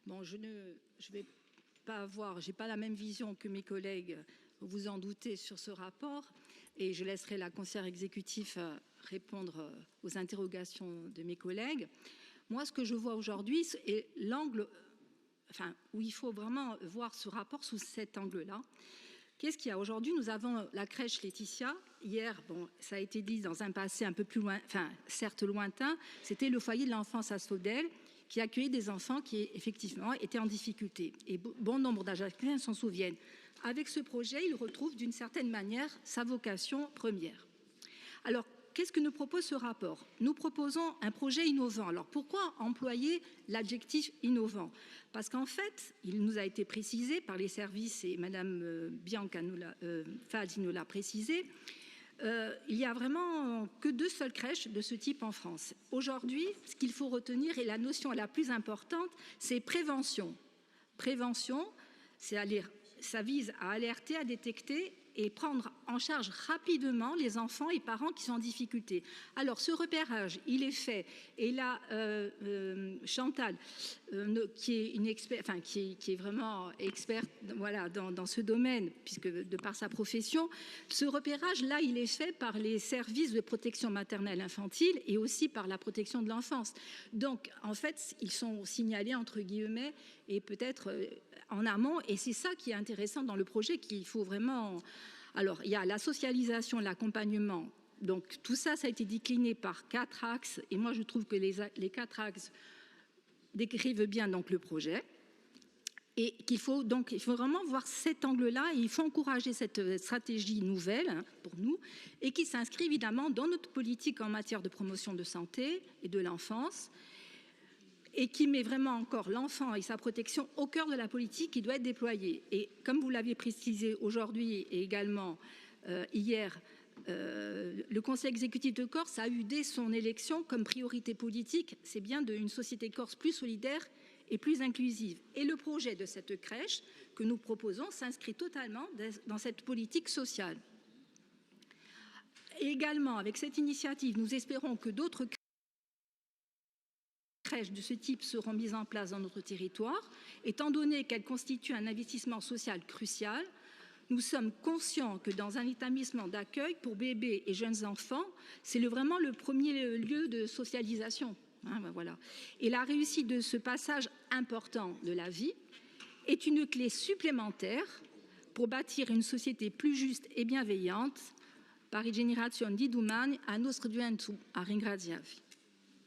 Bon, je vais pas avoir, j'ai pas la même vision que mes collègues, vous en doutez, sur ce rapport, et je laisserai la conseillère exécutive répondre aux interrogations de mes collègues. Moi, ce que je vois aujourd'hui, c'est l'angle, enfin, où il faut vraiment voir ce rapport sous cet angle-là. Qu'est-ce qu'il y a aujourd'hui? Nous avons la crèche Laetitia. Hier, bon, ça a été dit dans un passé un peu plus loin, enfin, certes lointain, c'était le foyer de l'enfance à Sodel qui accueillait des enfants qui, effectivement, étaient en difficulté. Et bon nombre d'Ajacciens s'en souviennent. Avec ce projet, il retrouve d'une certaine manière sa vocation première. Alors, qu'est-ce que nous propose ce rapport? Nous proposons un projet innovant. Alors, pourquoi employer l'adjectif innovant? Parce qu'en fait, il nous a été précisé par les services, et Madame Bianca Fadi nous l'a précisé, il n'y a vraiment que 2 seules crèches de ce type en France. Aujourd'hui, ce qu'il faut retenir, et la notion la plus importante, c'est prévention. Prévention, ça vise à alerter, à détecter et prendre en charge rapidement les enfants et parents qui sont en difficulté. Alors, ce repérage, il est fait. Et là, Chantal, qui est une expert, enfin, qui est vraiment experte, voilà, dans ce domaine, puisque de par sa profession, ce repérage, là, il est fait par les services de protection maternelle infantile et aussi par la protection de l'enfance. Donc, en fait, ils sont signalés, entre guillemets, et peut-être en amont. Et c'est ça qui est intéressant dans le projet, qu'il faut vraiment... Alors, il y a la socialisation, l'accompagnement. Donc, tout ça, ça a été décliné par 4 axes. Et moi, je trouve que les 4 axes décrivent bien donc le projet. Et qu'il faut donc, il faut vraiment voir cet angle-là. Et il faut encourager cette stratégie nouvelle, hein, pour nous, et qui s'inscrit évidemment dans notre politique en matière de promotion de santé et de l'enfance, et qui met vraiment encore l'enfant et sa protection au cœur de la politique qui doit être déployée. Et comme vous l'aviez précisé aujourd'hui et également hier, le Conseil exécutif de Corse a eu dès son élection comme priorité politique, c'est bien d'une société corse plus solidaire et plus inclusive. Et le projet de cette crèche que nous proposons s'inscrit totalement dans cette politique sociale. Et également, avec cette initiative, nous espérons que d'autres crèches de ce type seront mises en place dans notre territoire, étant donné qu'elles constituent un investissement social crucial. Nous sommes conscients que dans un établissement d'accueil pour bébés et jeunes enfants, c'est vraiment le premier lieu de socialisation. Hein, ben voilà. Et la réussite de ce passage important de la vie est une clé supplémentaire pour bâtir une société plus juste et bienveillante. Par Generazione di Domani, a nostro gioventù, a ringraziarvi.